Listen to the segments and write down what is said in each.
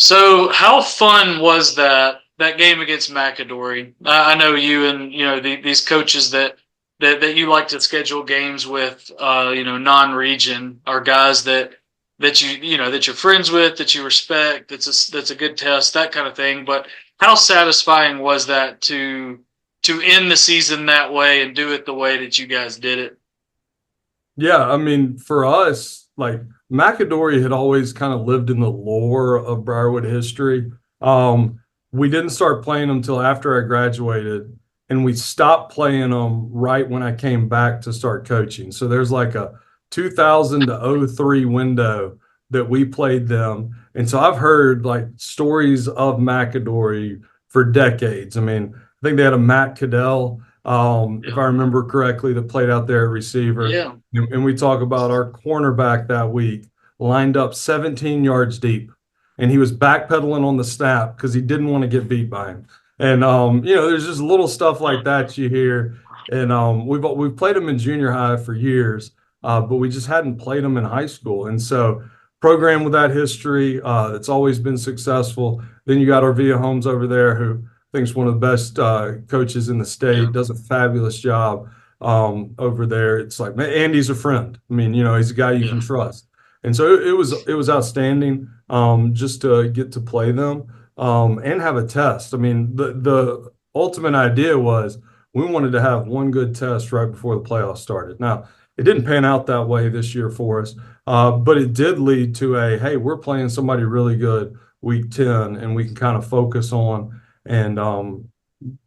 So, how fun was that game against McAdory? I know you and these coaches that you like to schedule games with, non-region are guys that that you're friends with, that you respect. That's a good test, that kind of thing. But how satisfying was that to end the season that way and do it the way that you guys did it? Yeah, I mean, for us, like McAdory had always kind of lived in the lore of Briarwood history. We didn't start playing them until after I graduated, and we stopped playing them right when I came back to start coaching. So there's like a 2000 to '03 window that we played them. And so I've heard like stories of McAdory for decades. I mean, I think they had a Matt Cadell, if Yeah, I remember correctly, that played out there at receiver. yeah, And we talk about our cornerback that week lined up 17 yards deep, and he was backpedaling on the snap because he didn't want to get beat by him. And there's just little stuff like that you hear. And we've played him in junior high for years, but we just hadn't played him in high school. And so, program with that history, it's always been successful. Then you got Orvia Holmes over there, who I think is one of the best coaches in the yeah, state, does a fabulous job over there. It's like, man, Andy's a friend. I mean, he's a guy you yeah, can trust. And so it was outstanding just to get to play them and have a test. I mean, the ultimate idea was we wanted to have one good test right before the playoffs started. Now, it didn't pan out that way this year for us, but it did lead to hey, we're playing somebody really good week 10, and we can kind of focus on and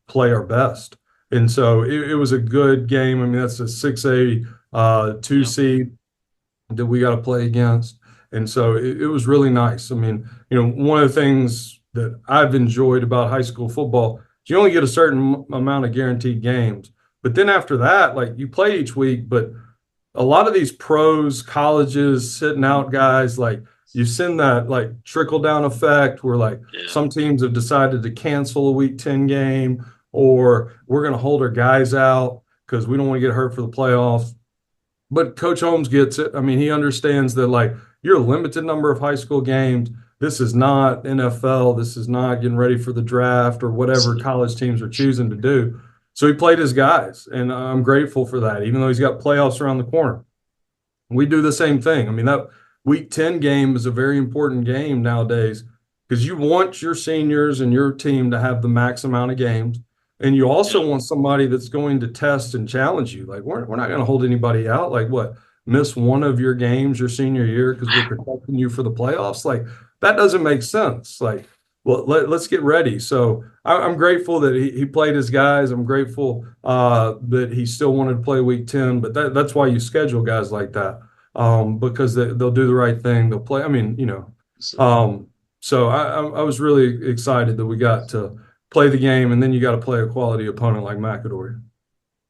play our best. And so it was a good game. I mean, that's a 6A two yeah. seed that we got to play against. And so it was really nice. I mean, one of the things that I've enjoyed about high school football is you only get a certain amount of guaranteed games. But then after that, like you play each week, but a lot of these pros, colleges, sitting out guys, like you send that like trickle down effect where like Yeah. some teams have decided to cancel a week 10 game, or we're going to hold our guys out because we don't want to get hurt for the playoffs. But Coach Holmes gets it. I mean, he understands that like you're a limited number of high school games. This is not NFL. This is not getting ready for the draft or whatever college teams are choosing to do. So he played his guys, and I'm grateful for that, even though he's got playoffs around the corner. We do the same thing. I mean, that week 10 game is a very important game nowadays because you want your seniors and your team to have the max amount of games. And you Yeah. also want somebody that's going to test and challenge you. Like, we're not going to hold anybody out. Like, what, miss one of your games your senior year because we're protecting you for the playoffs? Like, that doesn't make sense. Like, well, let's get ready. So I'm grateful that he played his guys. I'm grateful that he still wanted to play week 10, but that's why you schedule guys like that because they'll do the right thing. They'll play. I mean, So, so I was really excited that we got to play the game, and then you got to play a quality opponent like McAdory.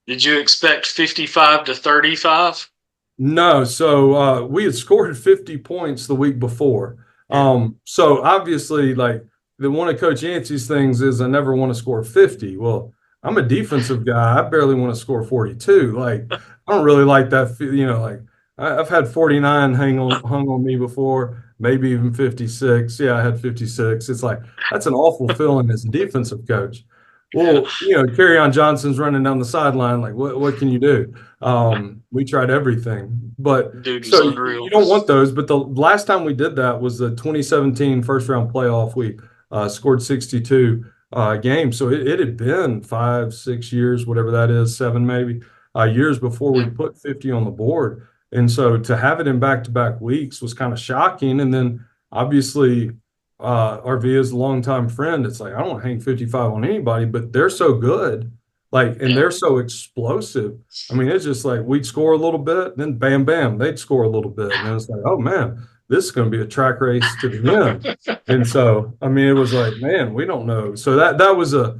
did you expect 55 to 35? No, so we had scored 50 points the week before. Yeah. So obviously, like one of Coach Yancey's things is I never want to score 50. Well, I'm a defensive guy. I barely want to score 42. Like I don't really like that. Like I've had 49 hung on me before, maybe even 56. Yeah, I had 56. It's like that's an awful feeling as a defensive coach. Yeah. Well, on Johnson's running down the sideline. Like, what can you do? We tried everything, but Dude was so you unreal. don't want those. But the last time we did that was the 2017 first round playoff. We scored 62 games, so it had been 5, 6 years, whatever that is, seven maybe years before we Yeah. put 50 on the board. And so to have it in back-to-back weeks was kind of shocking. And then obviously RV is a longtime friend. It's like I don't want to hang 55 on anybody, but they're so good, like, and Yeah. they're so explosive. I mean, it's just like we'd score a little bit, then bam, bam, they'd score a little bit, and then it's like, oh man, this is going to be a track race to the end. And so, I mean, it was like, man, we don't know. So that was a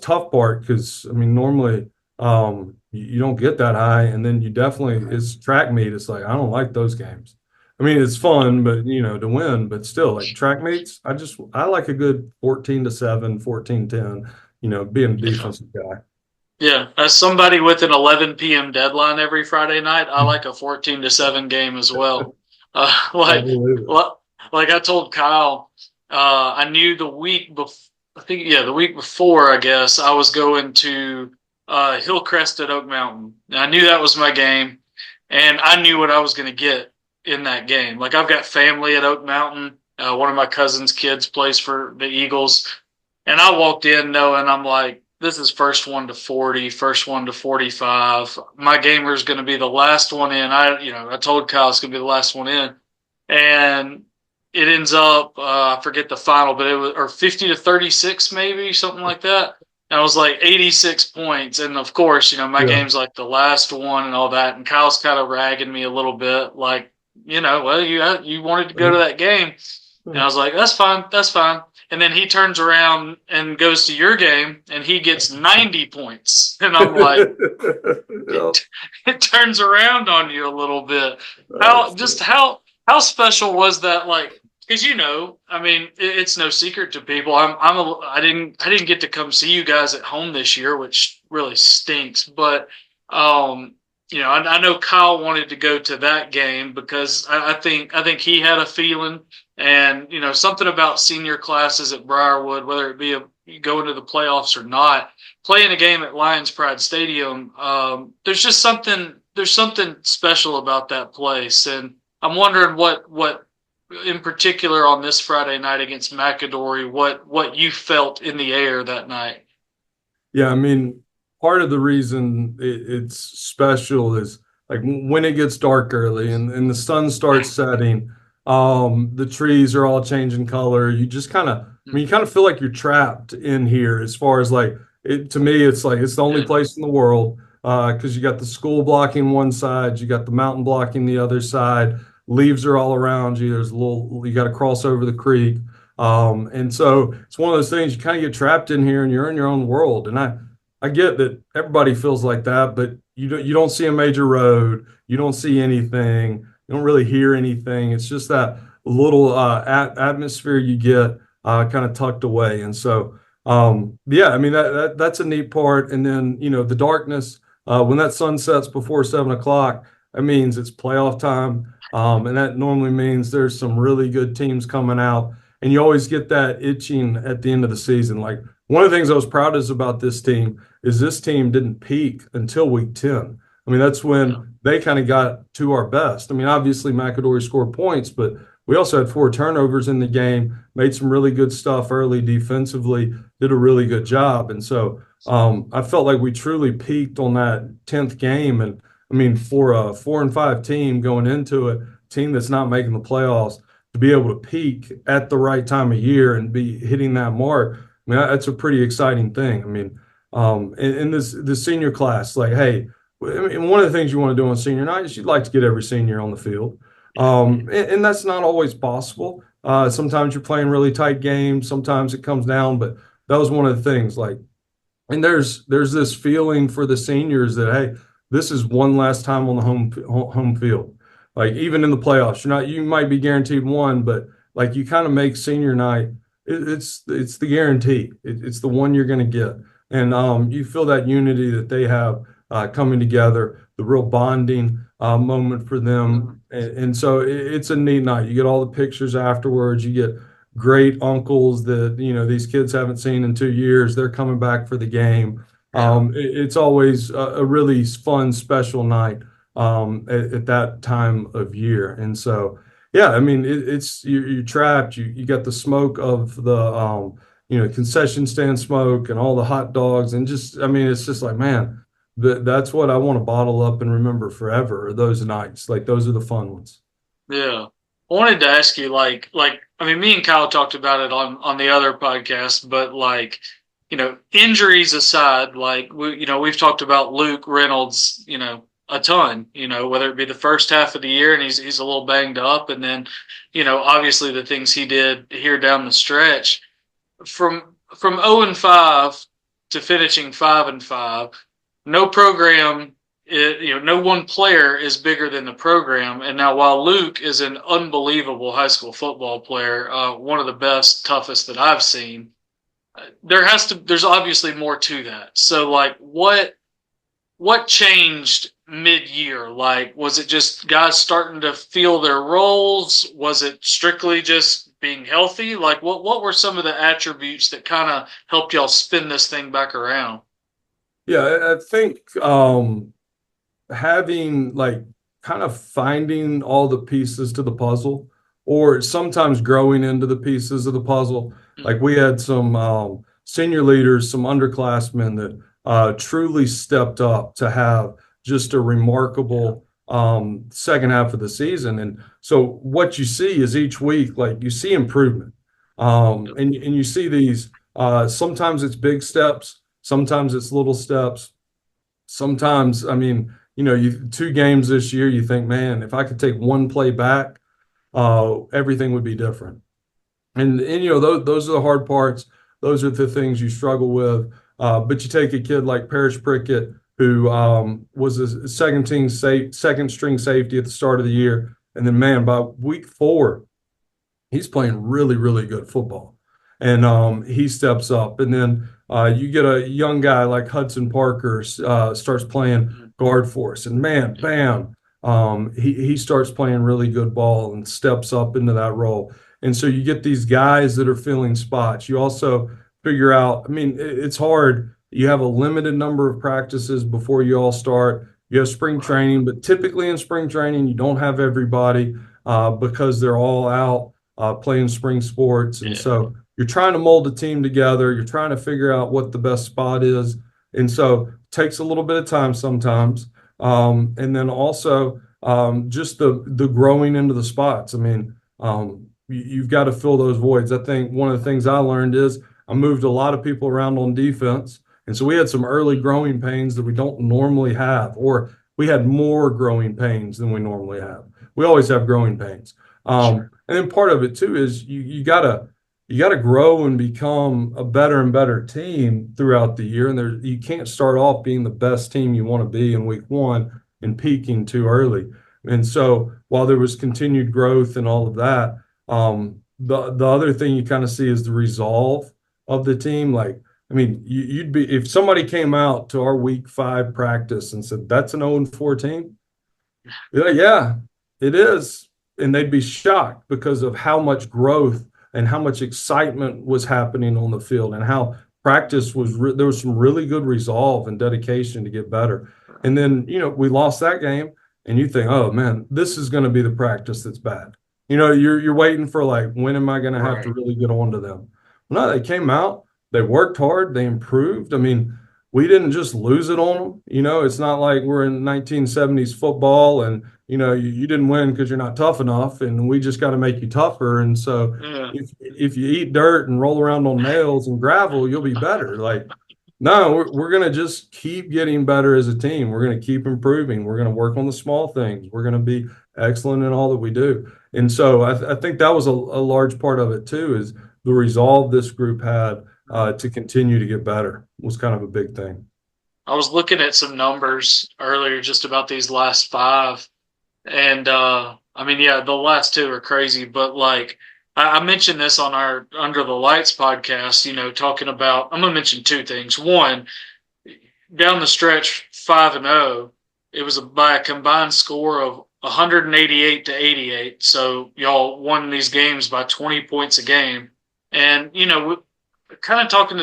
tough part because I mean, normally you don't get that high, and then you definitely it's track meet. It's like I don't like those games. I mean, it's fun, but to win, but still, like track meets, I like a good 14-7, 14-10, being a Yeah. defensive guy. Yeah. As somebody with an 11 p.m. deadline every Friday night, I like a 14 to 7 game as well. I Like, believe it. like I told Kyle, I knew the week before, I think, yeah, the week before, I guess, I was going to Hillcrest at Oak Mountain. And I knew that was my game, and I knew what I was going to get in that game. Like, I've got family at Oak Mountain. One of my cousin's kids plays for the Eagles. And I walked in knowing I'm like, this is first one to 40, first one to 45. My gamer is going to be the last one in. I told Kyle it's going to be the last one in. And it ends up, I forget the final, but it was, or 50 to 36, maybe something like that. And I was like 86 points. And of course, my Yeah. game's like the last one and all that. And Kyle's kind of ragging me a little bit, like, well, you wanted to go to that game. And I was like, that's fine. That's fine. And then he turns around and goes to your game and he gets 90 points. And I'm like, Yeah. it turns around on you a little bit. How, That's just how special was that? Like, because I mean, it's no secret to people. I didn't get to come see you guys at home this year, which really stinks. But I know Kyle wanted to go to that game because I think he had a feeling, and something about senior classes at Briarwood, whether it be going to the playoffs or not, playing a game at Lions Pride Stadium. There's something special about that place, and I'm wondering what in particular on this Friday night against McAdory, what you felt in the air that night. Yeah, I mean, part of the reason it's special is like when it gets dark early and the sun starts setting, the trees are all changing color. You just kind of, I mean, you kind of feel like you're trapped in here as far as like it to me, it's like it's the only place in the world because you got the school blocking one side, you got the mountain blocking the other side, leaves are all around you. There's a little, you got to cross over the creek. And so it's one of those things you kind of get trapped in here and you're in your own world. And I get that everybody feels like that, but you don't see a major road, you don't see anything, you don't really hear anything. It's just that little atmosphere you get kind of tucked away. And so yeah, I mean that's a neat part. And then the darkness when that sun sets before 7 o'clock, that means it's playoff time. And that normally means there's some really good teams coming out. And you always get that itching at the end of the season. Like one of the things I was proudest about this team didn't peak until week 10. I mean, that's when they kind of got to our best. I mean, obviously McAdory scored points, but we also had 4 turnovers in the game, made some really good stuff early defensively, did a really good job. And so I felt like we truly peaked on that 10th game. And I mean, for a 4-5 team going into it, team that's not making the playoffs, to be able to peak at the right time of year and be hitting that mark, I mean, that's a pretty exciting thing. I mean, in this senior class, like, hey, I mean, one of the things you want to do on senior night is you'd like to get every senior on the field. And that's not always possible. Sometimes you're playing really tight games. Sometimes it comes down, but that was one of the things. Like, and there's this feeling for the seniors that hey, this is one last time on the home field. Like even in the playoffs, you might be guaranteed one, but like you kind of make senior night, it's the guarantee. It's the one you're going to get, and you feel that unity that they have coming together, the real bonding moment for them, and so it's a neat night. You get all the pictures afterwards. You get great uncles that these kids haven't seen in 2 years. They're coming back for the game. It's always a really fun, special night at that time of year. And so, yeah, I mean, it's you're trapped. You got the smoke of the concession stand smoke and all the hot dogs, and just I mean, it's just like man, that's what I want to bottle up and remember forever. Are those nights, like those are the fun ones. Yeah. I wanted to ask you, I mean, me and Kyle talked about it on the other podcast, but like, injuries aside, like we've talked about Luke Reynolds, a ton, whether it be the first half of the year and he's a little banged up, and then, obviously the things he did here down the stretch from 0-5 to finishing 5-5, no program no one player is bigger than the program. And now, while Luke is an unbelievable high school football player, one of the best, toughest that I've seen, there's obviously more to that. So, like, what changed mid-year? Like, was it just guys starting to feel their roles? Was it strictly just being healthy? Like what were some of the attributes that kind of helped y'all spin this thing back around? Yeah, I think having like kind of finding all the pieces to the puzzle, or sometimes growing into the pieces of the puzzle. Like Mm, we had some senior leaders, some underclassmen that truly stepped up to have just a yeah, remarkable second half of the season. And so what you see is each week, like you see improvement. yep, And you see these, sometimes it's big steps, sometimes it's little steps. Sometimes, I mean, you two games this year, you think, man, if I could take one play back, everything would be different. And those are the hard parts. Those are the things you struggle with. But you take a kid like Parrish Prickett, who was a second string safety at the start of the year, and then man, by week 4, he's playing really, really good football. And he steps up. And then you get a young guy like Hudson Parker starts playing mm, guard for us. And man, yep, bam, he starts playing really good ball and steps up into that role. And so you get these guys that are filling spots. You also figure out, I mean, it's hard. You have a limited number of practices before you all start. You have spring right, training, but typically in spring training, you don't have everybody because they're all out playing spring sports. And yeah, so you're trying to mold a team together. You're trying to figure out what the best spot is. And so it takes a little bit of time sometimes. And then also just the growing into the spots. I mean, you've got to fill those voids. I think one of the things I learned is I moved a lot of people around on defense. And so we had some early mm, growing pains that we don't normally have, or we had more growing pains than we normally have. We always have growing pains. sure, And then part of it too is you gotta grow and become a better and better team throughout the year. And you can't start off being the best team you want to be in week 1 and peaking too early. And so while there was continued growth and all of that, the other thing you kind of see is the resolve of the team. Like, I mean, you'd be if somebody came out to our week 5 practice and said that's an 0-4 team. Yeah, yeah, it is. And they'd be shocked because of how much growth and how much excitement was happening on the field and how practice there was some really good resolve and dedication to get better. right, And then, we lost that game and you think, oh man, this is going to be the practice that's bad. You're waiting for like, when am I going to have to right, really get on to them? No, they came out, they worked hard, they improved. I mean, we didn't just lose it on them. It's not like we're in 1970s football and you didn't win because you're not tough enough, and we just got to make you tougher. And so yeah, if you eat dirt and roll around on nails and gravel, you'll be better. Like, no, we're going to just keep getting better as a team. We're going to keep improving. We're going to work on the small things. We're going to be excellent in all that we do. And so I think that was a large part of it too, is the resolve this group had right. to continue to get better was kind of a big thing. I was looking at some numbers earlier just about these last five. And I mean, yeah, the last two are crazy, but like I mentioned this on our Under the Lights podcast, talking about I'm gonna mention two things. One, down the stretch 5-0, it was by a combined score of 188 to 88. So y'all won these games by 20 points a game. And kind of talking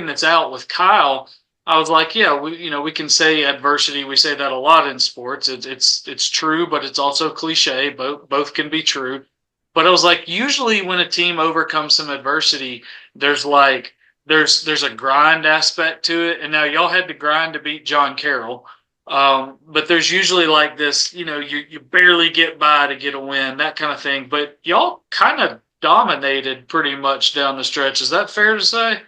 this out with Kyle, I was like, yeah, we can say adversity. We say that a lot in sports. It's true, but it's also cliche. Both can be true. But I was like, usually when a team overcomes some adversity, there's like there's a grind aspect to it. And now y'all had to grind to beat John Carroll. But there's usually like this, you barely get by to get a win, that kind of thing. But y'all kind of dominated pretty much down the stretch. Is that fair to say?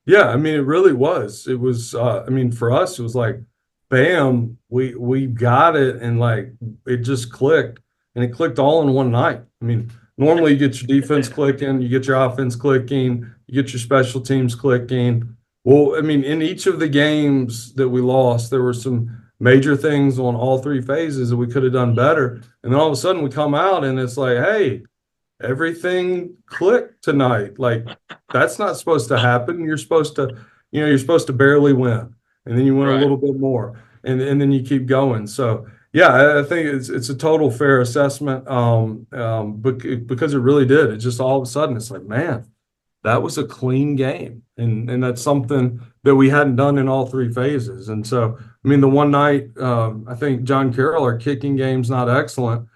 Yeah, I mean, it really was. It was, I mean, for us, it was like, bam, we got it, and like it just clicked, and it clicked all in one night. I mean, normally you get your defense Yeah. clicking, you get your offense clicking, you get your special teams clicking. Well, I mean, in each of the games that we lost, there were some major things on all 3 phases that we could have done better. And then all of a sudden we come out and it's like, hey, everything clicked tonight. Like that's not supposed to happen. You're supposed to barely win, and then you win a Right. little bit more, and then you keep going. So Yeah, I think it's a total fair assessment. Because it really did. It just all of a sudden it's like, man, that was a clean game, and that's something that we hadn't done in all three phases. And so, I mean, the one night, I think John Carroll, our kicking game's not excellent.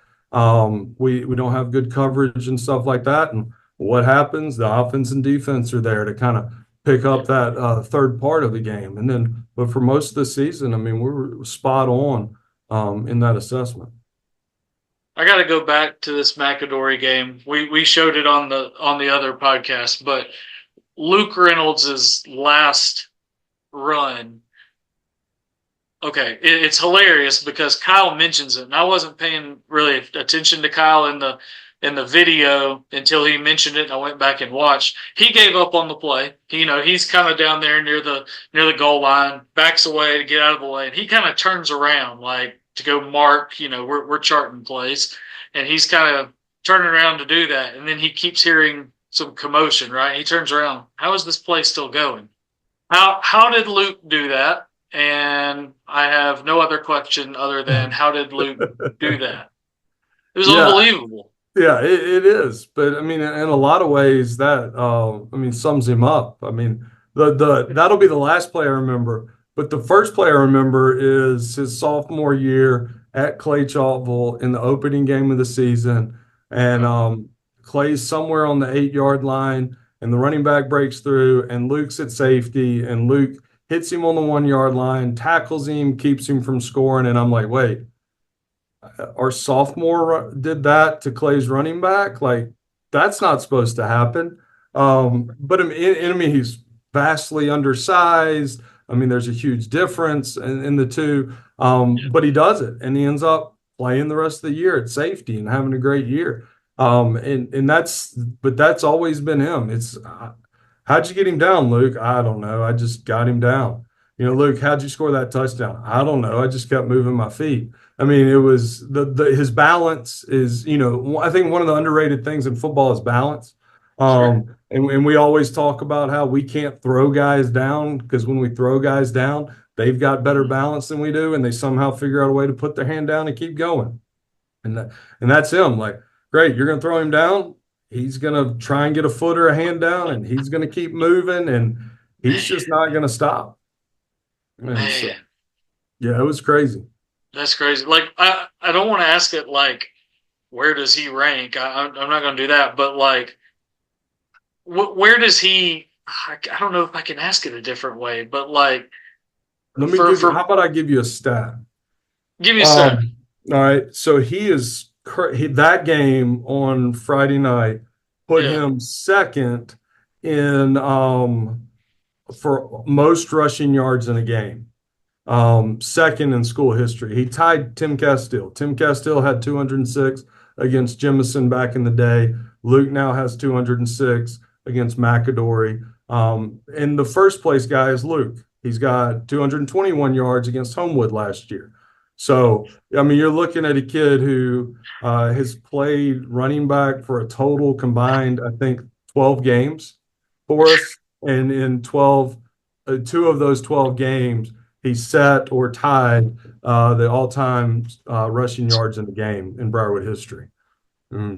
We don't have good coverage and stuff like that. And what happens? The offense and defense are there to kind of pick up that third part of the game. And then, but for most of the season, I mean, we were spot on in that assessment. I got to go back to this McAdory game. We showed it on the other podcast, but Luke Reynolds' last run. Okay, it's hilarious because Kyle mentions it, and I wasn't paying really attention to Kyle in the video until he mentioned it, and I went back and watched. He gave up on the play. He's kind of down there near the goal line, backs away to get out of the way, and he kind of turns around like to go mark. We're charting plays, and he's kind of turning around to do that, and then he keeps hearing some commotion. Right, he turns around. How is this play still going? How did Luke do that? And I have no other question other than how did Luke do that? It was Yeah, unbelievable. yeah, it is. But I mean, in a lot of ways, that I mean, sums him up. I mean, the that'll be the last play I remember. But the first play I remember is his sophomore year at Clay Chalkville in the opening game of the season, and Clay's somewhere on the 8 yard line, and the running back breaks through, and Luke's at safety, and Luke hits him on the 1 yard line, tackles him, keeps him from scoring, and I'm like, wait, our sophomore did that to Clay's running back. Like, that's not supposed to happen. But I mean, he's vastly undersized. I mean, there's a huge difference in the two. But he does it, and he ends up playing the rest of the year at safety and having a great year. But that's always been him. It's how'd you get him down, Luke? I don't know. I just got him down. Luke, how'd you score that touchdown? I don't know. I just kept moving my feet. I mean, it was his balance is, I think one of the underrated things in football is balance. Sure. And we always talk about how we can't throw guys down because when we throw guys down, they've got better balance than we do, and they somehow figure out a way to put their hand down and keep going. And that's him. Like, great, you're going to throw him down. He's going to try and get a foot or a hand down, and he's going to keep moving, and he's just not going to stop. And so, Man, yeah, it was crazy. that's crazy. Like I don't want to ask it like where does he rank? I'm not going to do that, but like where does he? I don't know if I can ask it a different way, but like Let me for give you, for how about I give you a stat? give me a stat. Um, all right. So that game on Friday night put Yeah. him second in for most rushing yards in a game. Second in school history. He tied Tim Castile. Tim Castile had 206 against Jemison back in the day. Luke now has 206 against McAdory. And the first place guy is Luke. He's got 221 yards against Homewood last year. So, I mean, you're looking at a kid who has played running back for a total combined, I think, 12 games for us. And in 12, two of those 12 games, he set or tied the all-time rushing yards in the game in Briarwood history.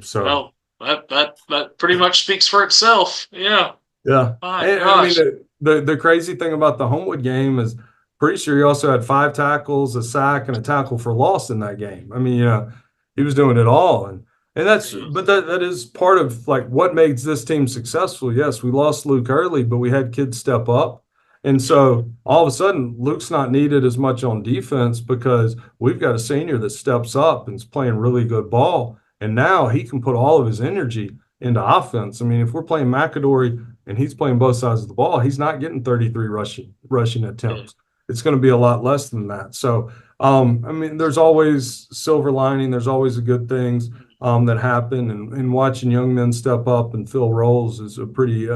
So, Well, that pretty much speaks for itself. Yeah. yeah. My And I mean, gosh. the crazy thing about the Homewood game is pretty sure he also had 5 tackles, a sack, and a tackle for loss in that game. I mean, he was doing it all. And that is part of like what makes this team successful. Yes, we lost Luke early, but we had kids step up. And so all of a sudden, Luke's not needed as much on defense because we've got a senior that steps up and is playing really good ball. And now he can put all of his energy into offense. I mean, if we're playing McAdory and he's playing both sides of the ball, he's not getting 33 rushing Yeah. attempts. It's going to be a lot less than that. So, I mean, there's always silver lining. There's always the good things that happen. And watching young men step up and fill roles is a pretty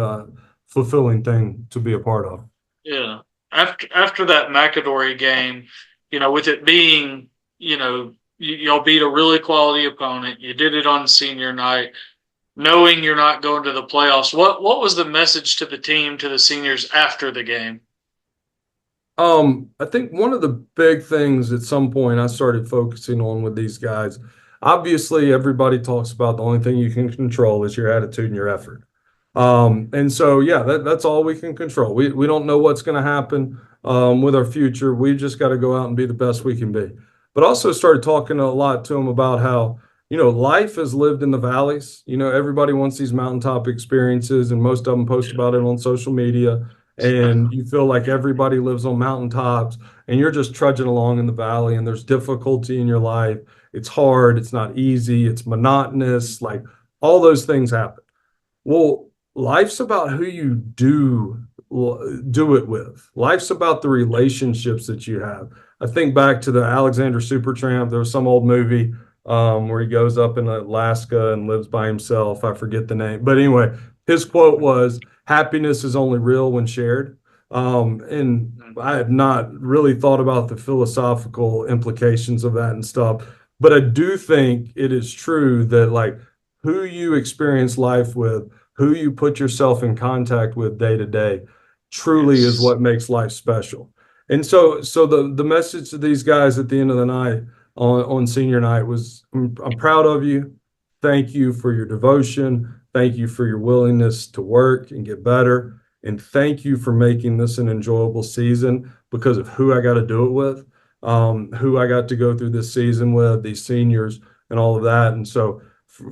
fulfilling thing to be a part of. Yeah. After that McAdory game, with it being, y'all beat a really quality opponent. You did it on senior night, knowing you're not going to the playoffs. What was the message to the team, to the seniors after the game? I think one of the big things at some point I started focusing on with these guys, obviously everybody talks about the only thing you can control is your attitude and your effort. And so yeah, that's all we can control. We don't know what's going to happen with our future. We just got to go out and be the best we can be. But also started talking a lot to them about how, life is lived in the valleys. Everybody wants these mountaintop experiences, and most of them post about it on social media, and you feel like everybody lives on mountaintops and you're just trudging along in the valley and there's difficulty in your life. It's hard, it's not easy, it's monotonous, like all those things happen. Well, life's about who you do it with. Life's about the relationships that you have. I think back to the Alexander Supertramp. There was some old movie where he goes up in Alaska and lives by himself. I forget the name, but anyway, his quote was, "Happiness is only real when shared." And I had not really thought about the philosophical implications of that and stuff, but I do think it is true that like who you experience life with, who you put yourself in contact with day to day, truly is Yes. what makes life special. And so the message to these guys at the end of the night on senior night was, I'm proud of you. Thank you for your devotion. Thank you for your willingness to work and get better. And thank you for making this an enjoyable season because of who I got to do it with, who I got to go through this season with, these seniors and all of that. And so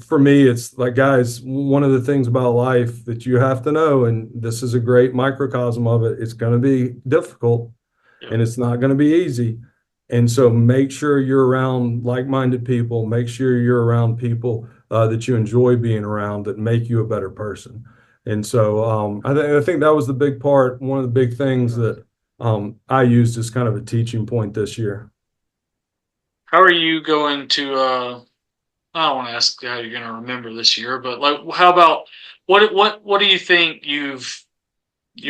for me, it's like, guys, one of the things about life that you have to know, and this is a great microcosm of it, it's going to be difficult Yep. and it's not going to be easy. And so make sure you're around like-minded people. Make sure you're around people that you enjoy being around that make you a better person. And so I think that was the big part, one of the big things that I used as kind of a teaching point this year. How are you going to I don't want to ask how you're going to remember this year, but like, how about what do you think you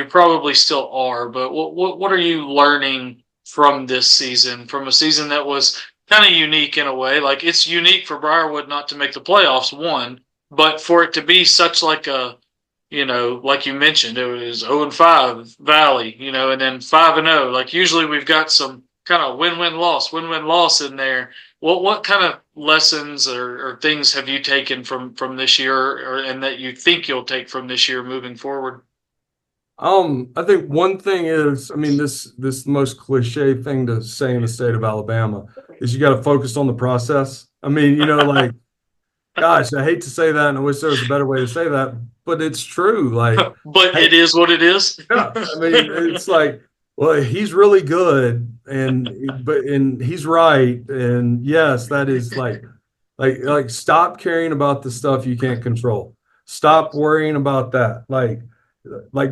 probably still are, but what are you learning from this season, from a season that was kind of unique in a way? Like it's unique for Briarwood not to make the playoffs, one, but for it to be such like a, like you mentioned, it was 0-5 Valley, and then 5-0. Like usually we've got some kind of win-win loss in there. What kind of lessons or things have you taken from this year, and that you think you'll take from this year moving forward? I think one thing is, I mean, this most cliche thing to say in the state of Alabama is you got to focus on the process. I mean, like, gosh, I hate to say that, and I wish there was a better way to say that, but it's true. Like, But hey, it is what it is. yeah, I mean, it's like, well, he's really good, and he's right, and yes, that is like stop caring about the stuff you can't control. Stop worrying about that. Like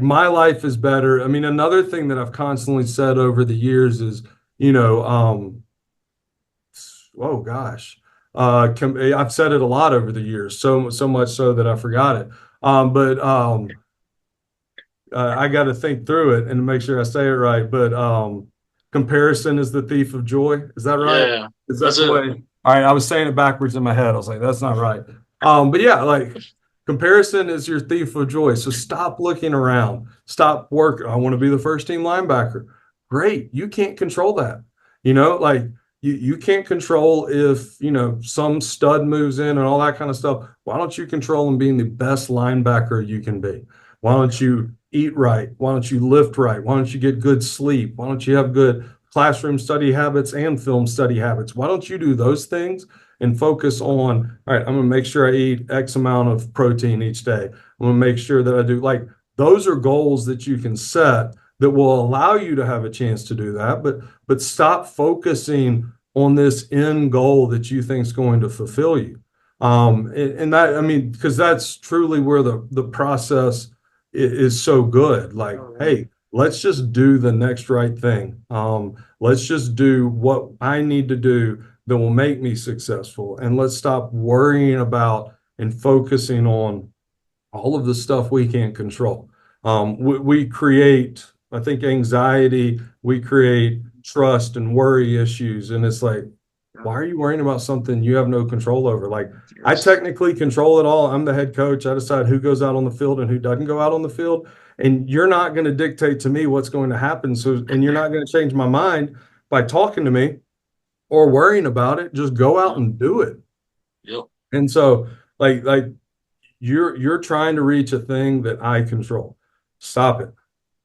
my life is better. I mean, another thing that I've constantly said over the years is, you know, oh gosh, I've said it a lot over the years, so much so that I forgot it. But I got to think through it and make sure I say it right. But comparison is the thief of joy. Is that right? Yeah, Is that's that the it. way? All right, I was saying it backwards in my head. I was like, that's not right. But yeah, like comparison is your thief of joy. So stop looking around. Stop working. I want to be the first team linebacker. Great. You can't control that. Like you can't control if, some stud moves in and all that kind of stuff. Why don't you control them being the best linebacker you can be? Why don't you eat right? Why don't you lift right? Why don't you get good sleep? Why don't you have good classroom study habits and film study habits? Why don't you do those things and focus on, all right, I'm going to make sure I eat X amount of protein each day. I'm going to make sure that I do, like, those are goals that you can set that will allow you to have a chance to do that. But stop focusing on this end goal that you think is going to fulfill you. And that, I mean, because that's truly where the process is so good. Like, hey, let's just do the next right thing. Let's just do what I need to do that will make me successful. And let's stop worrying about and focusing on all of the stuff we can't control. We create, I think, anxiety, we create trust and worry issues. And it's like, why are you worrying about something you have no control over? Like, I technically control it all. I'm the head coach. I decide who goes out on the field and who doesn't go out on the field. And you're not going to dictate to me what's going to happen. So, and you're not going to change my mind by talking to me or worrying about it. Just go out Yeah. and do it. Yep. And so, like you're trying to reach a thing that I control. Stop it.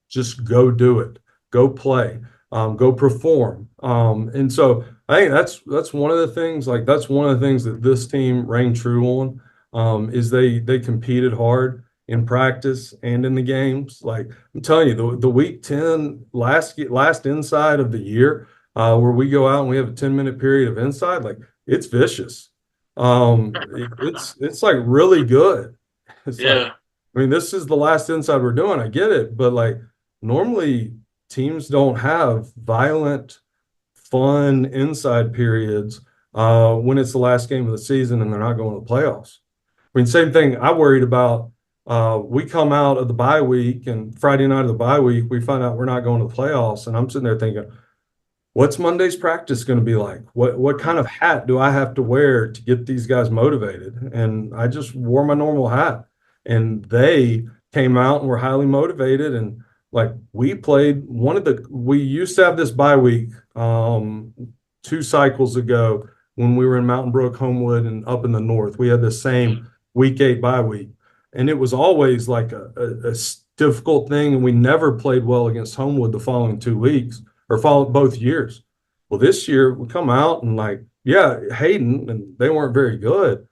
Just go do it. Go play. Go perform. And so I think that's one of the things. Like, that's one of the things that this team rang true on. Is they competed hard in practice and in the games. Like, I'm telling you, the week 10 last inside of the year, where we go out and we have a 10-minute period of inside, like, it's vicious. It's like really good. It's like, Yeah. I mean, this is the last inside we're doing. I get it, but like, normally teams don't have violent, fun inside periods when it's the last game of the season and they're not going to the playoffs. I mean, same thing I worried about. We come out of the bye week, and Friday night of the bye week, we find out we're not going to the playoffs. And I'm sitting there thinking, what's Monday's practice going to be like? What kind of hat do I have to wear to get these guys motivated? And I just wore my normal hat, and they came out and were highly motivated. And like, we used to have this bye week 2 cycles ago when we were in Mountain Brook, Homewood, and up in the north. We had the same week 8 bye week, and it was always like a difficult thing. And we never played well against Homewood the following 2 weeks or follow both years. Well, this year we come out and, like, yeah, Hayden, and they weren't very good,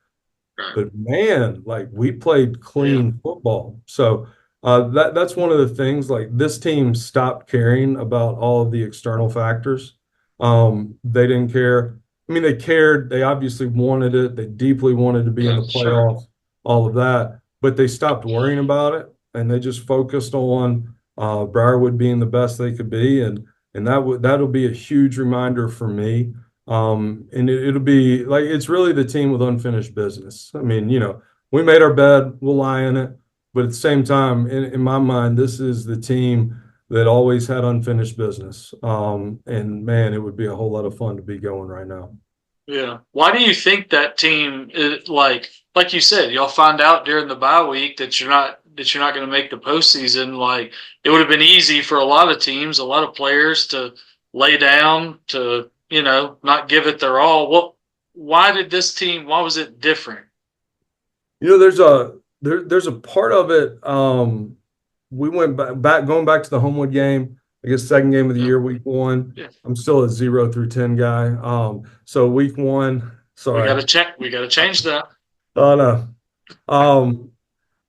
Right. but man, like, we played Yeah. clean football. So that's one of the things. Like, this team stopped caring about all of the external factors. They didn't care. I mean, they cared. They obviously wanted it. They deeply wanted to be in Yeah. the Sure. playoffs, all of that, but they stopped worrying about it, and they just focused on Briarwood being the best they could be, and that'll be a huge reminder for me. And it'll be like, it's really the team with unfinished business. I mean, we made our bed, we'll lie in it, but at the same time, in my mind, this is the team that always had unfinished business. And man, it would be a whole lot of fun to be going right now. Yeah. Why do you think that team is like you said, y'all find out during the bye week that you're not going to make the postseason? Like, it would have been easy for a lot of teams, a lot of players to lay down, to not give it their all. Why did this team? Why was it different? There's a part of it. We went back going back to the Homewood game. I guess second game of the Yeah. year, week 1. Yeah. I'm still a 0 through 10 guy. So week 1, We got sorry. to check. We got to change that. Oh no. Um,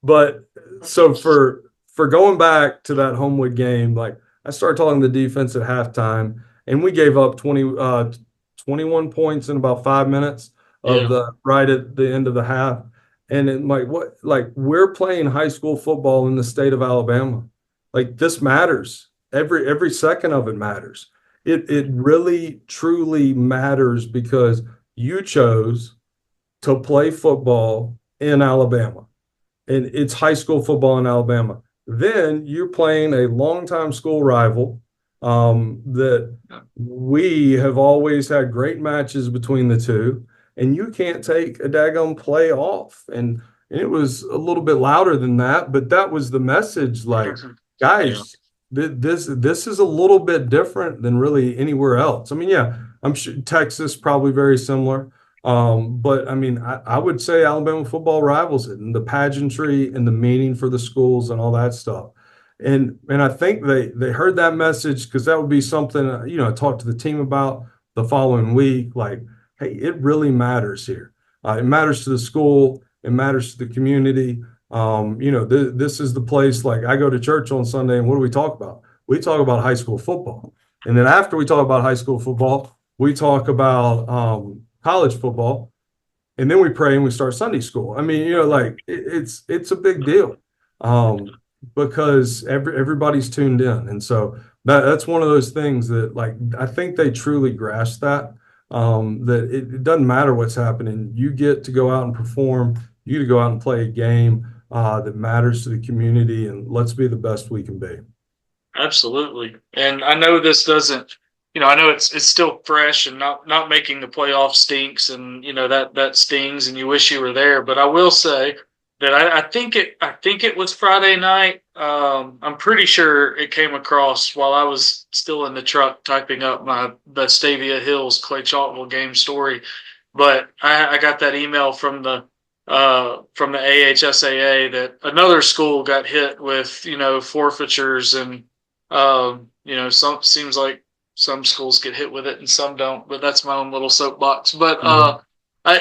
but so for going back to that Homewood game, like, I started talking to the defense at halftime, and we gave up 21 points in about 5 minutes of Yeah. the right at the end of the half. And it, like, we're playing high school football in the state of Alabama. Like, this matters. Every second of it matters. It really truly matters, because you chose to play football in Alabama, and it's high school football in Alabama. Then you're playing a longtime school rival, that we have always had great matches between the two, and you can't take a daggone play off. And it was a little bit louder than that, but that was the message. Like, Yeah. guys, this is a little bit different than really anywhere else. I mean, yeah, I'm sure Texas probably very similar. But I mean, I would say Alabama football rivals it, and the pageantry and the meaning for the schools and all that stuff. And I think they heard that message, because that would be something, I talked to the team about the following week. Like, hey, it really matters here. It matters to the school. It matters to the community. This is the place. Like, I go to church on Sunday, and what do we talk about? We talk about high school football, and then after we talk about high school football, we talk about college football, and then we pray and we start Sunday school. I mean, like, it's a big deal, because everybody's tuned in, and so that's one of those things that, like, I think they truly grasp that. That it doesn't matter what's happening. You get to go out and perform. You get to go out and play a game that matters to the community, and let's be the best we can be. Absolutely. And I know this doesn't I know it's still fresh, and not making the playoff stinks, and that stings, and you wish you were there. But I will say that I think it was Friday night. I'm pretty sure it came across while I was still in the truck typing up my Vestavia Hills Clay Chalkville game story. But I got that email from the AHSAA that another school got hit with forfeitures, and some seems like some schools get hit with it and some don't, but that's my own little soapbox. But Mhm.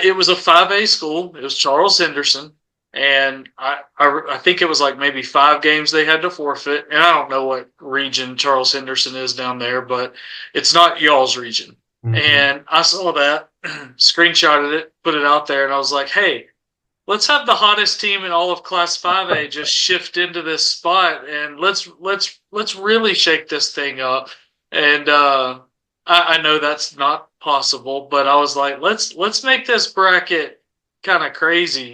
it was a 5A school. It was Charles Henderson, and I think it was like maybe 5 games they had to forfeit. And I don't know what region Charles Henderson is down there, but it's not y'all's region. Mhm. And I saw that, screenshotted it, put it out there, and I was like, hey, let's have the hottest team in all of Class 5A just shift into this spot, and let's really shake this thing up. And I know that's not possible, but I was like, let's make this bracket kind of crazy,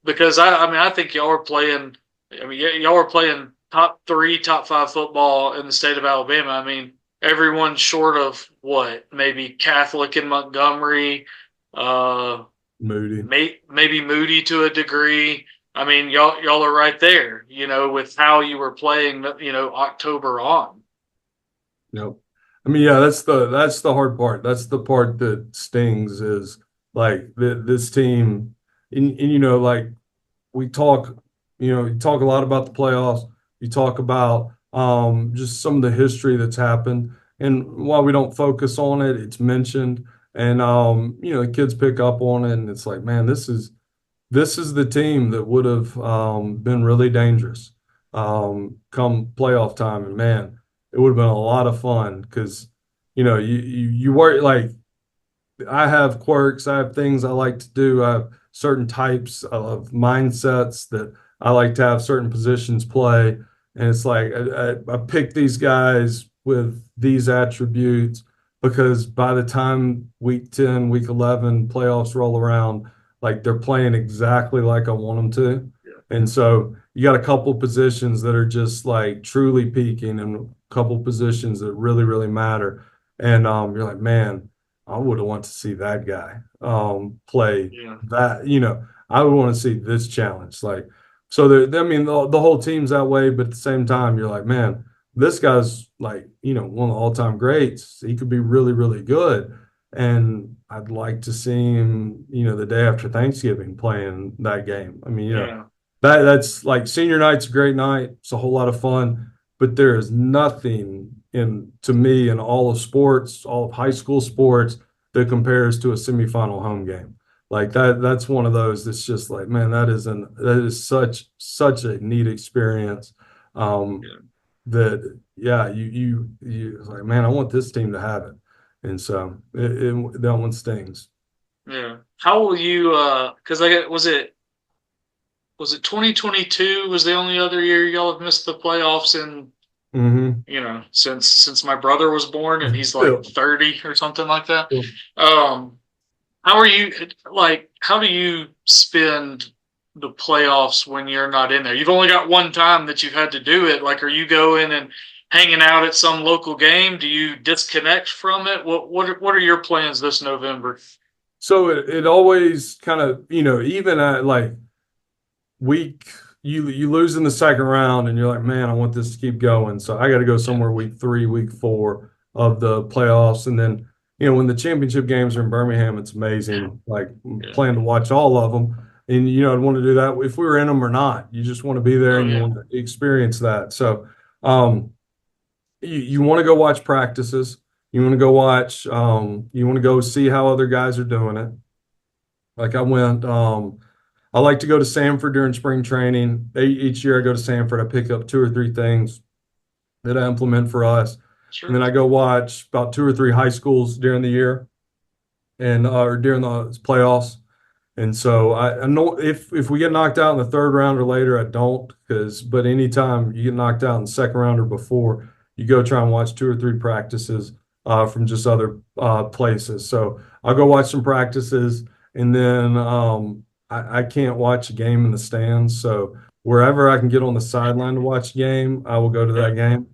because I mean I think y'all are playing. I mean y'all are playing top three, top five football in the state of Alabama. I mean everyone short of what maybe Catholic in Montgomery. Uh, Moody. maybe Moody to a degree. I mean, y'all are right there, with how you were playing, October on. Yep. I mean, yeah, that's the hard part. That's the part that stings is like this team, and like we talk, you talk a lot about the playoffs. You talk about just some of the history that's happened, and while we don't focus on it, it's mentioned, and the kids pick up on it, and it's like, man, this is the team that would have been really dangerous come playoff time. And man, it would have been a lot of fun because you worry like I have quirks, I have things I like to do, I have certain types of mindsets that I like to have certain positions play. And it's like I pick these guys with these attributes because by the time week 10, week 11 playoffs roll around, like they're playing exactly like I want them to. And so you got a couple positions that are just like truly peaking and a couple positions that really, really matter. And you're like, man, I would have wanted to see that guy play Yeah, that. I would want to see this challenge. Like, so I mean, the whole team's that way, but at the same time, you're like, man, this guy's like, one of the all-time greats. He could be really, really good. And I'd like to see him, the day after Thanksgiving playing that game. I mean, yeah, that's like senior night's a great night. It's a whole lot of fun, but there is nothing in to me in all of sports, all of high school sports that compares to a semifinal home game. Like that's one of those that's just like, man, that is such a neat experience. Um, yeah, that yeah, you like, man, I want this team to have it. And so that one stings. yeah. How will you? Because was it 2022 was the only other year y'all have missed the playoffs in Mm-hmm. since my brother was born, and he's like Still, 30 or something like that. still. Um, How are you like? How do you spend the playoffs when you're not in there? You've only got one time that you've had to do it. Like, are you going and hanging out at some local game? Do you disconnect from it? What are your plans this November? So it always kind of, even at like week you lose in the second round and you're like, man, I want this to keep going. So I got to go Yeah, somewhere week 3, week 4 of the playoffs. And then, when the championship games are in Birmingham, it's yeah, amazing. Like yeah. plan to watch all of them. And, I'd want to do that if we were in them or not. You just want to be there Oh and you yeah, want to experience that. So, you want to go watch practices. You want to go watch, you want to go see how other guys are doing it. Like I like to go to Sanford during spring training. Each year I go to Sanford, I pick up 2 or 3 things that I implement for us. And sure, then I go watch about 2 or 3 high schools during the year and or during the playoffs. And so I know if we get knocked out in the third round or later, I don't but anytime you get knocked out in the second round or before, you go try and watch 2 or 3 practices from just other places. So I'll go watch some practices, and then I can't watch a game in the stands. So wherever I can get on the sideline to watch a game, I will go to Yeah. that game.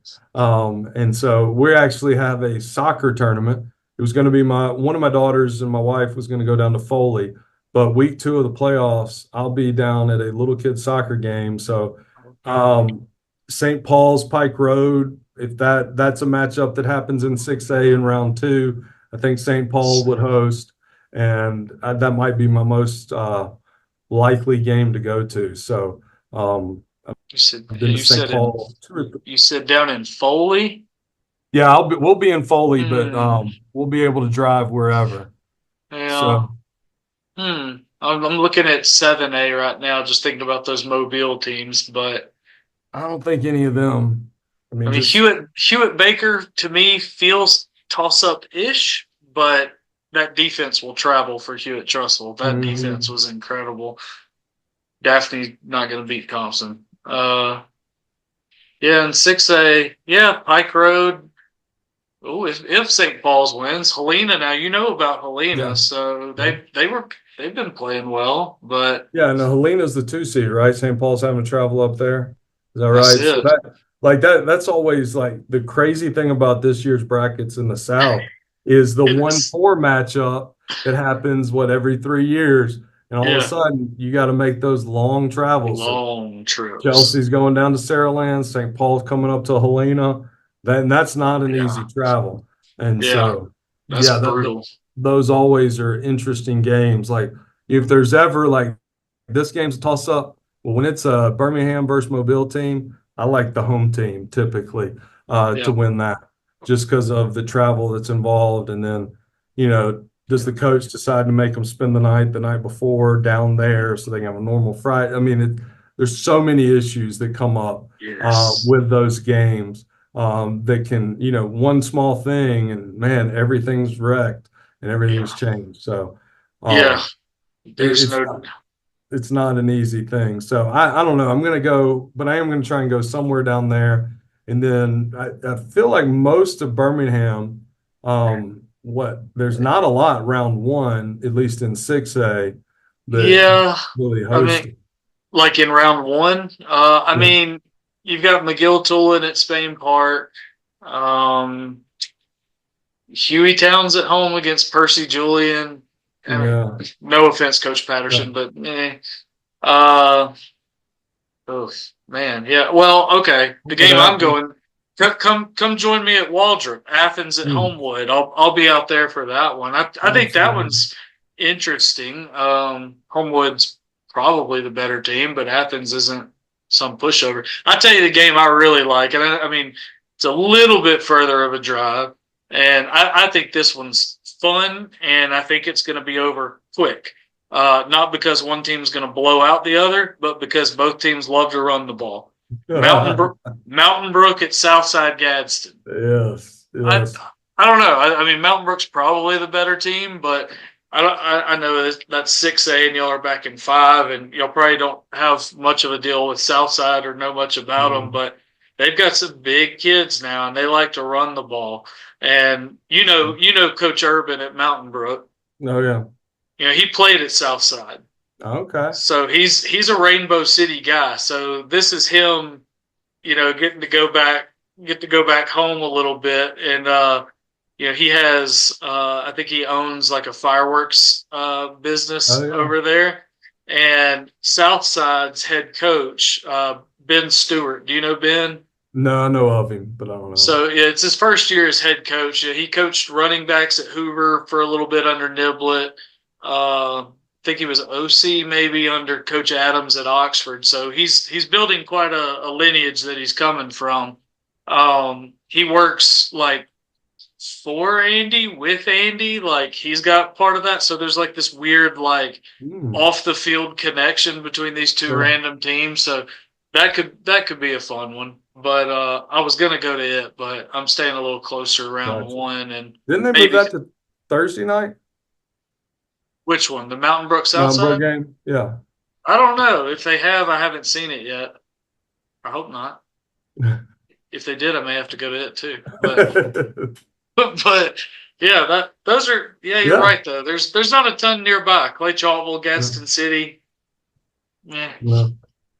And so we actually have a soccer tournament. It was going to be one of my daughters and my wife was going to go down to Foley, but week 2 of the playoffs, I'll be down at a little kid soccer game. So, um, St. Paul's Pike Road, if that's a matchup that happens in 6A in round 2, I think St. Paul would host, and that might be my most likely game to go to. So, I've been to You St. said in Paul. you said down in Foley. Yeah, we'll be in Foley, but Hmm. we'll be able to drive wherever. Yeah. So I'm looking at 7A right now, just thinking about those Mobile teams. But I don't think any of them. I I mean, mean, just Hewitt Baker to me feels toss up ish, but that defense will travel for Hewitt Trussell. That defense mhm. was incredible. Daphne not going to beat Thompson. Yeah, and 6A, yeah, Pike Road. Oh, if St. Paul's wins, Helena. Now you know about Helena, Yeah, so yeah, they've been playing well, but yeah. And Helena's the 2 seed, right? St. Paul's having to travel up there. Is that that's right? So it. that's always like the crazy thing about this year's brackets in the South is the It one is. four matchup that happens every 3 years, and all of a Yeah, sudden you got to make those long travels. So long trips. Chelsea's going down to Saraland. St. Paul's coming up to Helena. That's not an Yeah, easy travel. And yeah, so, that's yeah, brutal. those always are interesting games. Like if there's ever like this game's a toss up, well, when it's a Birmingham versus Mobile team, I like the home team typically to Yeah, win that just because of the travel that's involved. And then, does the coach decide to make them spend the night before down there so they can have a normal Friday? I mean, there's so many issues that come up yes, with those games that can, one small thing and man, everything's wrecked and yeah, everything's changed. So yeah. um, There's it's no. it's not an easy thing. So I don't know. I'm going to go, but I am going to try and go somewhere down there. And then I feel like most of Birmingham, there's not a lot round 1, at least in 6A, that Yeah, really I mean, hosted. like in round one. I Yeah. mean, you've got McGill Tulin at Spain Park. Um, Huey Towns at home against Percy Julian. I mean, Yeah. no offense, Coach Yeah. Patterson, but uh, oh man, yeah. Well, okay. The What game I'm happened? going. Come join me at Waldrop, Athens at Hmm. Homewood. I'll be out there for that one. I think that Absolutely. one's interesting. Homewood's probably the better team, but Athens isn't some pushover. I tell you the game I really like, and I mean it's a little bit further of a drive, and I think this one's fun, and I think it's going to be over quick. Not because one team's going to blow out the other, but because both teams love to run the ball. Mountain Bro- Mountain Brook at Southside Gadsden. Yes. I Yes. I don't know. I mean, Mountain Brook's probably the better team, but I don't. I know that's 6A, and y'all are back in 5, and y'all probably don't have much of a deal with Southside or know much about them, Mm. but they've got some big kids now, and they like to run the ball. And you know Coach Urban at Mountain Brook. Oh yeah. He played at Southside. Okay. So he's a Rainbow City guy. So this is him, getting to go back home a little bit, and he has I think he owns like a fireworks Oh business yeah. over there, and Southside's head coach Ben Stewart. Do you know Ben? No, I know of him, but I don't know. So yeah, it's his first year as head coach. He coached running backs at Hoover for a little bit under Niblett. I think he was OC maybe under Coach Adams at Oxford. So he's building quite a lineage that he's coming from. He works like for Andy with Andy, like he's got part of that. So there's like this weird like Hmm. off the field connection between these two Sure. random teams. So that could be a fun one. But I was gonna go to it, but I'm staying a little closer around Gotcha. one and Didn't they move maybe that to Thursday night? which one? The Mountain Brook Mountain Brook Southside? game? Yeah. I don't know. If they have, I haven't seen it yet. I hope not. If they did, I may have to go to it too. But but yeah, those are yeah, you're Yeah. right though. There's not a ton nearby. Clay Chalkville, Yeah. Gadsden City. Yeah. No.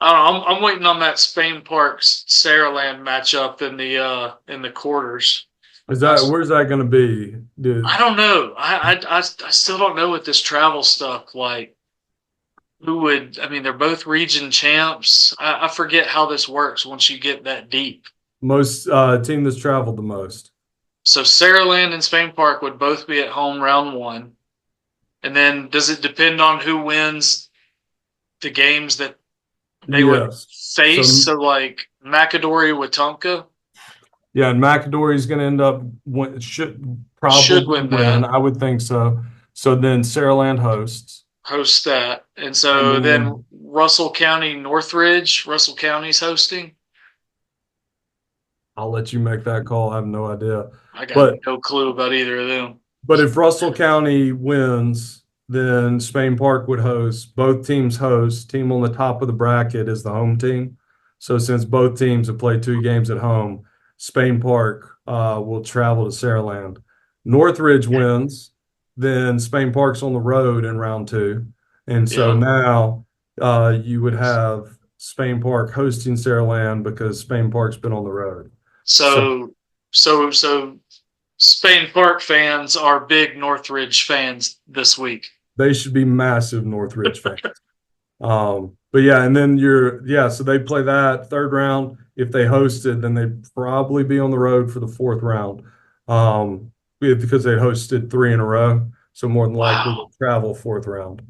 I don't know, I'm waiting on that Spain Parks Saraland matchup in the quarters. Is I, that where's that going to be, I dude? don't know. I still don't know with this travel stuff. Like, who would? I mean, they're both region champs. I forget how this works once you get that deep. Most team that's traveled the most. So Saraland and Spain Park would both be at home round one, and then does it depend on who wins the games that they would Yes. face? So So like McAdory with Tonka yeah, and McAdory's going to end up should should probably win win. that, I would think so. So then Saraland hosts, host that, and and so then then Russell County Northridge, Russell County's hosting. I'll let you make that call. I have no idea. I got But no clue about either of them. if Russell County wins, then Spain Park would host. Both teams host. Team on the top of the bracket is the home team. So since both teams have played two games at home, Spain Park will travel to Saraland. Northridge wins, then Spain Park's on the road in round two. And so Yeah. now you would have Spain Park hosting Saraland because Spain Park's been on the road. So So Spain Park fans are big Northridge fans this week. they should be massive Northridge fans. But yeah, and then so they play that third round. If they hosted, then they'd probably be on the road for the fourth round. Because they hosted three in a row. So more than likely Wow. they'll travel fourth round.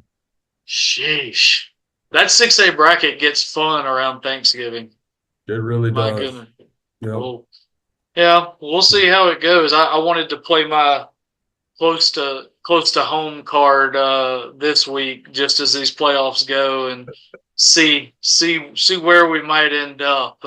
Sheesh. That 6A bracket gets fun around Thanksgiving. It really My does. goodness. Yep. Well, yeah, we'll see how it goes. I wanted to play my close to home card this week, just as these playoffs go, and see where we might end up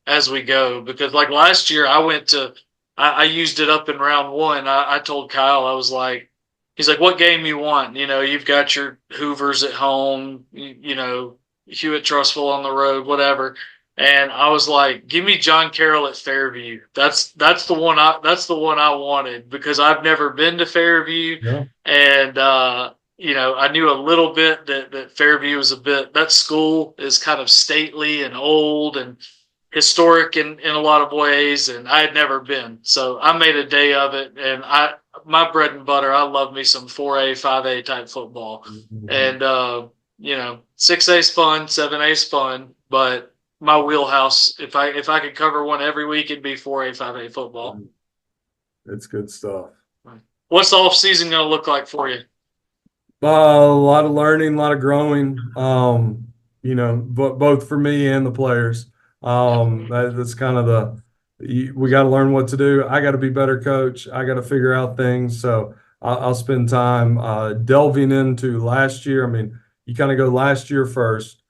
as we go. Because like last year, I used it up in round one. I told Kyle, I was like, he's like, what game you want? You know, you've got your Hoovers at home, you know, Hewitt Trustful on the road, whatever. And I was like, give me John Carroll at Fairview. That's the one I wanted because I've never been to Fairview, Yeah. and you know, I knew a little bit that Fairview is that school is kind of stately and old and historic in a lot of ways, and I had never been. So I made a day of it, and my bread and butter, I love me some 4A, 5A type football. Mhm. And you know, 6A's fun, 7A's fun, but my wheelhouse, if I could cover one every week, it'd be 4A, 5A football. It's good stuff. What's the off season going to look like for you? A lot of learning, a lot of growing. But both for me and the players. Yeah, That's kind of we got to learn what to do. I got to be better coach. I got to figure out things. So I'll spend time delving into last year. I mean, you kind of go last year first.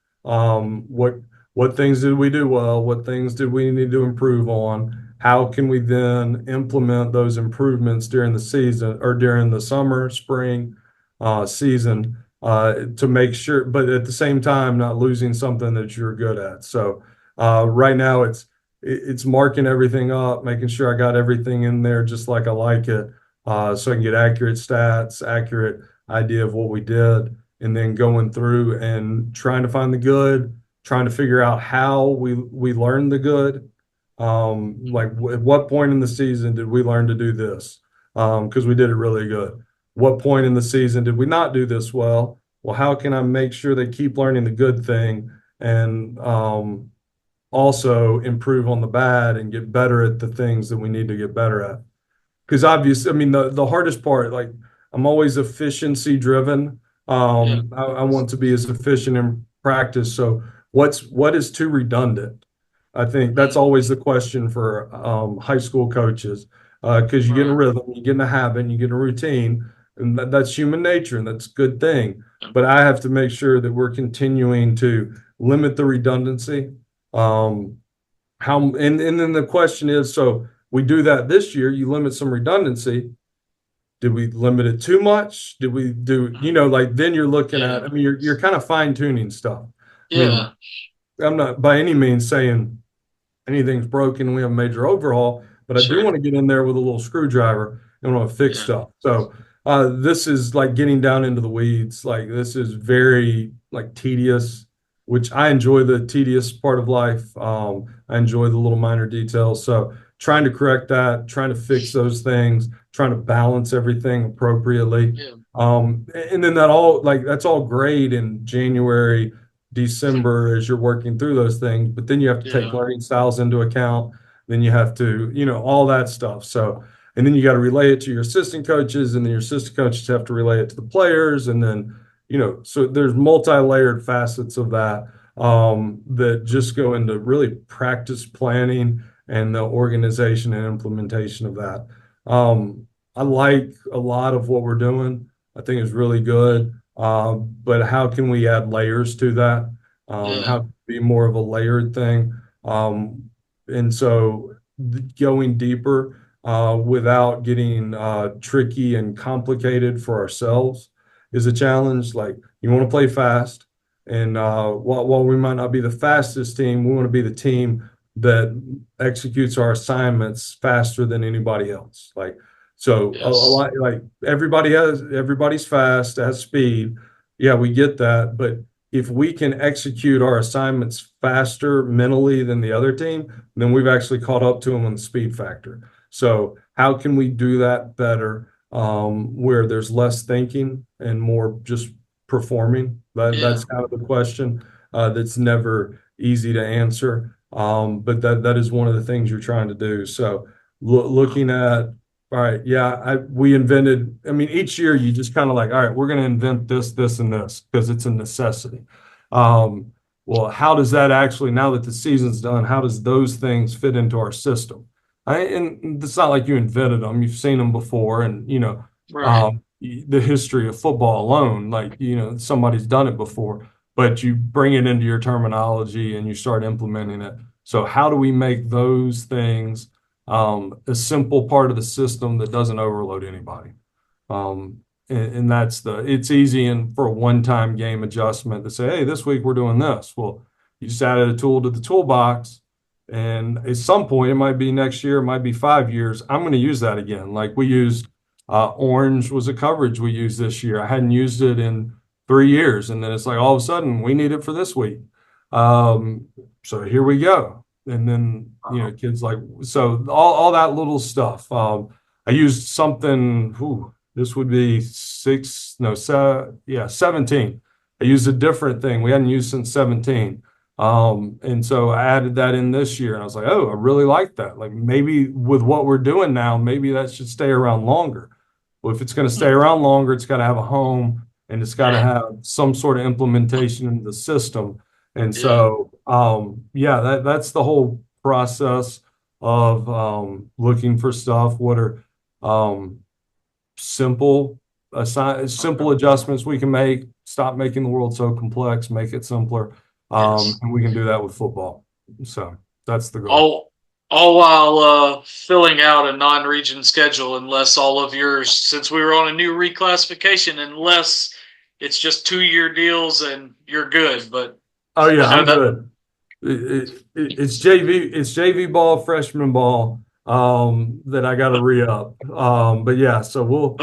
What things did we do well? What things did we need to improve on? How can we then implement those improvements during the season or during the summer, spring? Season to make sure, but at the same time, not losing something that you're good at. So right now, it's marking everything up, making sure I got everything in there just like I like it, so I can get accurate stats, accurate idea of what we did, and then going through and trying to find the good, trying to figure out how we learned the good. At what point in the season did we learn to do this? Because we did it really good. What point in the season did we not do this well? Well, how can I make sure they keep learning the good thing and also improve on the bad and get better at the things that we need to get better at? Because obviously, I mean, the hardest part, like I'm always efficiency driven. yeah, I want to be as efficient in practice. So what is too redundant? I think that's always the question for high school coaches because you get in a right. rhythm, you get in a habit, you get in a routine, and that's human nature, and that's a good thing. But I have to make sure that we're continuing to limit the redundancy. Um, and then the question is, so we do that this year, you limit some redundancy. Did we limit it too much? Did we do, like then you're looking at, Yeah, I mean, you're kind of fine tuning stuff. I yeah, mean, I'm not by any means saying anything's broken, we have a major overhaul, but I do sure, want to get in there with a little screwdriver and want to fix yeah, stuff. So this is like getting down into the weeds. Like this is very like tedious which I enjoy the tedious part of life. I enjoy the little minor details. So trying to correct that, trying to fix those things, trying to balance everything appropriately. Yeah. And then that's all great in January, December as you're working through those things. But then you have to take Yeah. learning styles into account. Then you have to, all that stuff. So, and then you got to relay it to your assistant coaches, and then your assistant coaches have to relay it to the players. And then, so there's multi-layered facets of that that just go into really practice planning and the organization and implementation of that. I like a lot of what we're doing. I think it's really good. But how can we add layers to that? Yeah. How can it be more of a layered thing? And so going deeper without getting tricky and complicated for ourselves is a challenge. Like you want to play fast, and while we might not be the fastest team, we want to be the team that executes our assignments faster than anybody else. Like so, a Yes. lot like everybody's fast, has speed. Yeah, we get that, but if we can execute our assignments faster mentally than the other team, then we've actually caught up to them on the speed factor. So how can we do that better, where there's less thinking and more just performing? Yeah. That's kind of the question that's never easy to answer. But that is one of the things you're trying to do. So looking at, all right, yeah, we invented, I mean, each year you just kind of like, all right, we're going to invent this, this, and this because it's a necessity. Well, how does that actually, now that the season's done, how does those things fit into our system? And it's not like you invented them, you've seen them before, and Right. the history of football alone, like somebody's done it before, but you bring it into your terminology and you start implementing it. So how do we make those things a simple part of the system that doesn't overload anybody? And it's easy and for a one-time game adjustment to say, hey, this week we're doing this. Well, you just added a tool to the toolbox, and at some point, it might be next year, it might be 5 years. I'm going to use that again. Like we used Orange was a coverage we used this year. I hadn't used it in 3 years, and then it's like all of a sudden we need it for this week. Um, so here we go. And then kids like so all that little stuff. I used something. This would be 17. I used a different thing we hadn't used since 17. And so I added that in this year, and I was like, oh, I really like that. Like maybe with what we're doing now, maybe that should stay around longer. Well, if it's going to stay around longer, it's got to have a home and it's got to Right. have some sort of implementation in the system. And Yeah. so, yeah, that's the whole process of looking for stuff. What are um, simple adjustments we can make, stop making the world so complex, make it simpler. Yes. And we can do that with football. So that's the goal. All all while filling out a non-region schedule, unless all of yours, since we were on a new reclassification, unless it's just 2-year deals and you're good. But Oh yeah, I know I'm that. good. It's JV ball, freshman ball, that I got to re-up. But yeah, so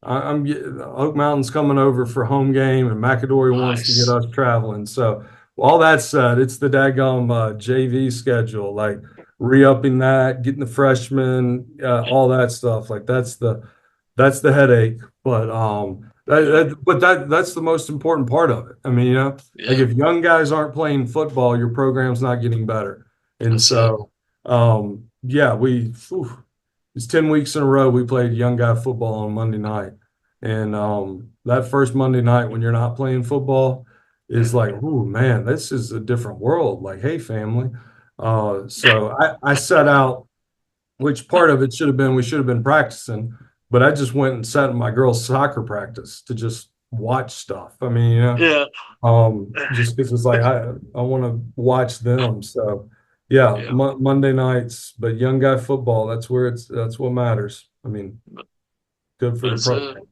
I'm getting Oak Mountain's coming over for home game, and McAdory wants to get Nice. us traveling. So all that said, it's the daggum JV schedule, like re-upping that, getting the freshmen, all that stuff. Like that's the headache. But Yeah. that's the most important part of it. I mean, like Yeah. if young guys aren't playing football, your program's not getting better. And That's it. so, yeah, it's 10 weeks in a row we played young guy football on Monday night. And that first Monday night when you're not playing football is like, oh man, this is a different world. Like, hey, family. So I set out, which part of it should have been we should have been practicing, but I just went and sat in my girls' soccer practice to just watch stuff. I mean, Yeah. just because it's like I want to watch them. So yeah, Yeah. Monday nights, but young guy football, that's what matters. I mean, good for the That's it. program.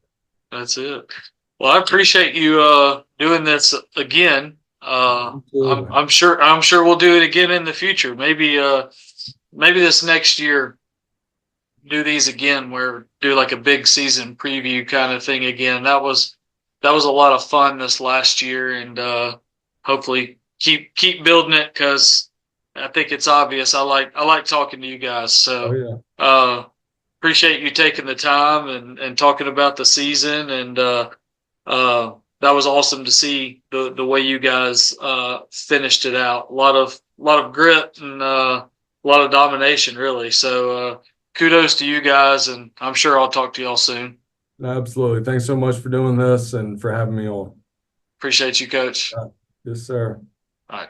That's it. Well, I appreciate you doing this again. Absolutely. I'm sure we'll do it again in the future. Maybe this next year do these again where do like a big season preview kind of thing again. That was a lot of fun this last year, and hopefully keep building it, because I think it's obvious. I like talking to you guys. Oh So yeah. appreciate you taking the time and talking about the season, and that was awesome to see the way you guys finished it out. A lot of grit and a lot of domination, really. So kudos to you guys, and I'm sure I'll talk to y'all soon. Absolutely. Thanks so much for doing this and for having me on. Appreciate you, Coach. Yes, sir. All right.